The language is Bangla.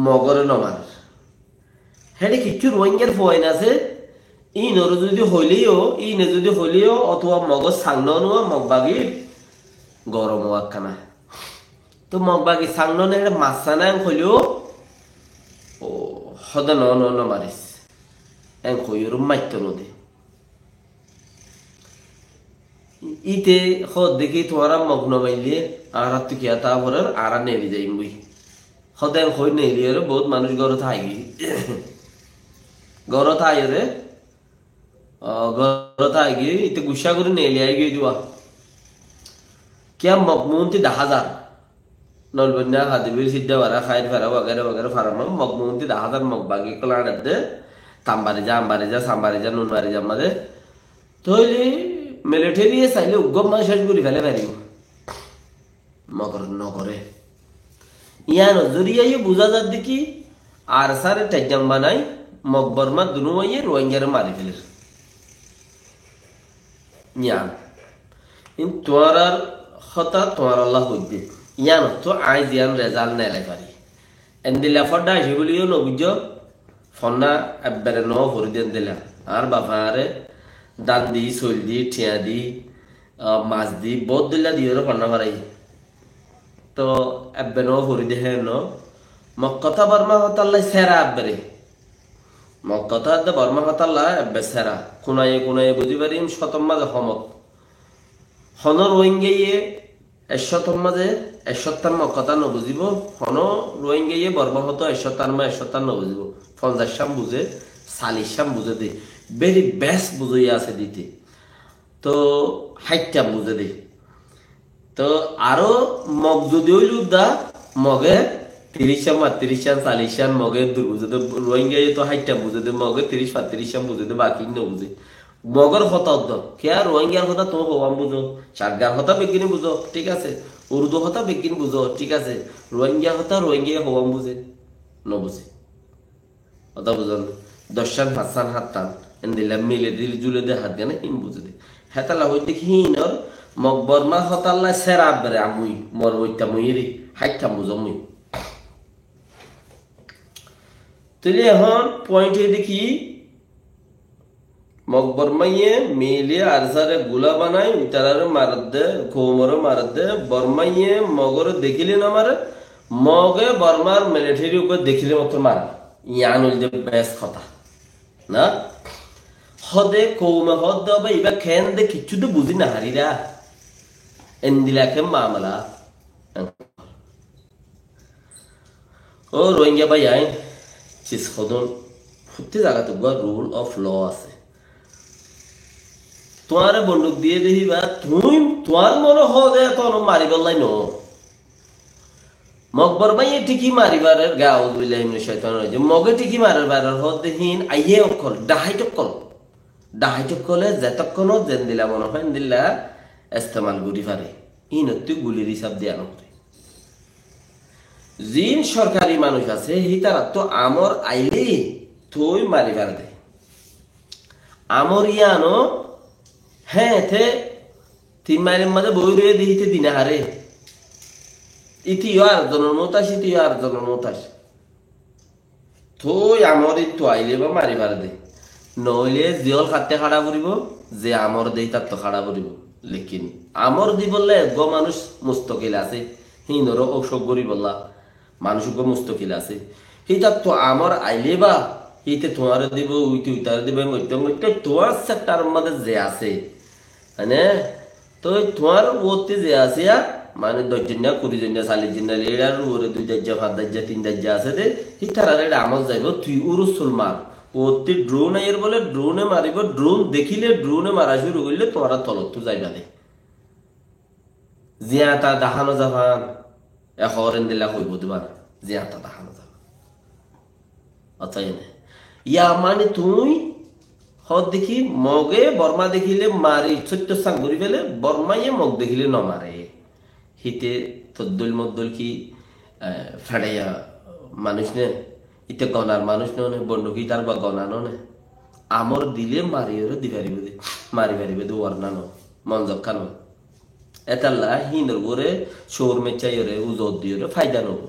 মগরে নমার হেডে কিছু রোহিঙ্গার ফয়েন আছে ইনর যদি হইলেও অথবা মগজ সাংন মগবাগি গরম আখানা তো মগবাগি সাংন মাসানা হইলেও ও হদা ন মারিস এং হইর মাইত নদী ইতে হদ দেখি তোমারা মগ্ন বাইলে আর তুই কিয়া তা ভরার আর নেলি যাই বই হদেন হই নেলি রে বহুত মানুষ গর থাকি গর থাই রে গর থাকি ইতে গুসা করে নেলি আই গই দিবা কিয়া মগমুন্তি 10,000 নলবন্যা হাদিবির সিদ্ধা বারা খাইর ফারা বগেরে বগেরে ফারাম মগমুন্তি 10,000 মগবাগি কলাড় দে তাম্বারে যা আম্বারে যা সাম্বারে যা নুনবারে যা মাদে তইলে মিলিটারি চাইলে উগ্গম মানে শেষ করে ফেলে পারিব মগর নগরে ইয়ানো জরিয়াই বুঝা যার দেখি আর সারে টেজাম বানাই মকবরমা দুনুমাইয়ে রোহিঙ্গার মারি ফেলে ইয়ান ইন তোমার হতা তোমার আল্লাহ হইবে ইয়ান তো আই জিয়ান রেজাল্ট নেলে পারি এন্দিলা ফডা হিবলিও নবুজ ফন্না এবারে ন ভরি দেন দিলা আর বাবারে দান দি চল দি ঠিয়া দি মাছ দি বহুত দিলা দিয়ে ফন্না মারাই তো এবে ন ভরি দেহে ন মক্কতা বর্মা হতাল্লাই সেরা এবারে মক্কতা বর্মা হতাল্লা এবে সেরা কোনায়ে বুঝি পারিম শতম মাঝে হমত হন রোহিঙ্গাইয়ে এশতম মাঝে এশতার মক্কতা নবুঝিব হন রোহিঙ্গাইয়ে বর্মা হতো এশতার মা এশতার নবুঝিব 50 বুঝে 40 বুঝে দে ভেরি বেস্ট বুঝাইয়া আছে দিতে তো 60 বুঝে দে তো আরো মগ যদি হইল দা মগে 30 40 মগে দূর বুঝে দে রোহিঙ্গা তো 60 বুঝে দে মগে 30 বুঝে দে বাকি ন বুঝে মগর হতা কে রোহিঙ্গার হতা তো হওয়াম বুঝো সারগার হতা বেগিনি বুঝো ঠিক আছে উর্দু হতা বেগিনি বুঝো ঠিক আছে রোহিঙ্গা হতা রোহিঙ্গা হওয়াম বুঝে ন বুঝে কথা বুঝল 10 হাত টান এন্দিলা মিলে দিল জুলে দে হাত গানে হিম বুঝে দে হেতালা হইতে হিনর মকবরমা হতাল্লা সেরা বেরে আমুই মর বইতা মুইরি হাইটা বুঝো মুই তাহলে এখন পয়েন্ট দেখি মকবরমাইয়ে মিলে আর সারে গুলা বানাই উতারারে মারত দে কোমর মারত দে বর্মাইয়ে মগর দেখিলে না মারে মগে বর্মার মিলিটারি উপর দেখিলে মতো মারা ইয়ান হইল যে বেশ কথা না হদে কৌমে হদ দেবে এবার খেন দে কিচ্ছু তো বুঝি না হারিরা এন্দিলাকে মামলা ও রোহিঙ্গা ভাই আইন চিজ হদন প্রত্যেক জায়গা তো রুল অফ ল আছে তোমার বন্দুক দিয়ে দেখিবা তুমি তোমার মনে হদে তখন মারি পেলাই ন মকবর ভাই ঠিকই মারিবারের গাও বিল্লাহি মিনাশ শাইতানির রাজিম মগে ঠিকই মারিবারের হদহীন আইয়ে অকল ডাহাইটকলে যেতক্ষণ যেন দিলা মনে হয় দিলা ইস্তেমাল করি পারে ইনত্তি গুলির হিসাব দেয়া নকরে জিন সরকারি মানুষ আছে হিতারা তো আমর আইলে থই মারিবার দে আমর ইয়ানো হ্যাঁ থে 3 মাইলের মাঝে বই রয়ে দিতে দিনা হারে ইতিও আর জনমতাস থই আমর তো আইলে বা মারিবার দে নইলে জিয়ল খাতে খাড়া করিব যে আমর দেই তার তো খাড়া করিব লেকিন আমর দি বললে গ মানুষ মুস্তকিল আছে হিনর অসুখ করি বললা মানুষ মুস্তকিল আছে হিতার তো আমর আইলে বা হিতে তোমার দিব উইতে উইতার দিবে মধ্যে তোমার সেক্টর মধ্যে যে আছে মানে তো তোমার ওতে যে আছে মানে 10 জন 20 জন 40 জন এরার ওরে 2 দজ্জা 5 দজ্জা 3 দজ্জা আছে দে হিতার আর আমল যাইব তুই উরুসুল মার ওতে ড্রোন আইয়ের বলে ড্রোনে মারিব ড্রোন দেখিলে ড্রোনে মারা শুরু করলে তোমারা তলত তো যাইবা দে জিয়াতা দাহানো জাহান এখন দিলা হইব দিবা জিয়াতা দাহানো জাহান অতএব ইয়া মানে তুই হদ দেখি মগে বর্মা দেখিলে মারি ছোট্ট সাং ঘুরি ফেলে বর্মাইয়ে মগ দেখিলে ন মারে হিতে তদ্দুল মদ্দুল কি ফেড়াইয়া মানুষ নে ইতে গনার মানুষ নে বন্দুকি তার বা গনা নে আমর দিলে মারিও দি পারিব দে মারি পারিবে দুয়ার না ন মঞ্জক খানো এতাল্লা হিন্দর গোরে শোর মেচাইরে উজত দিও ফায়দা নব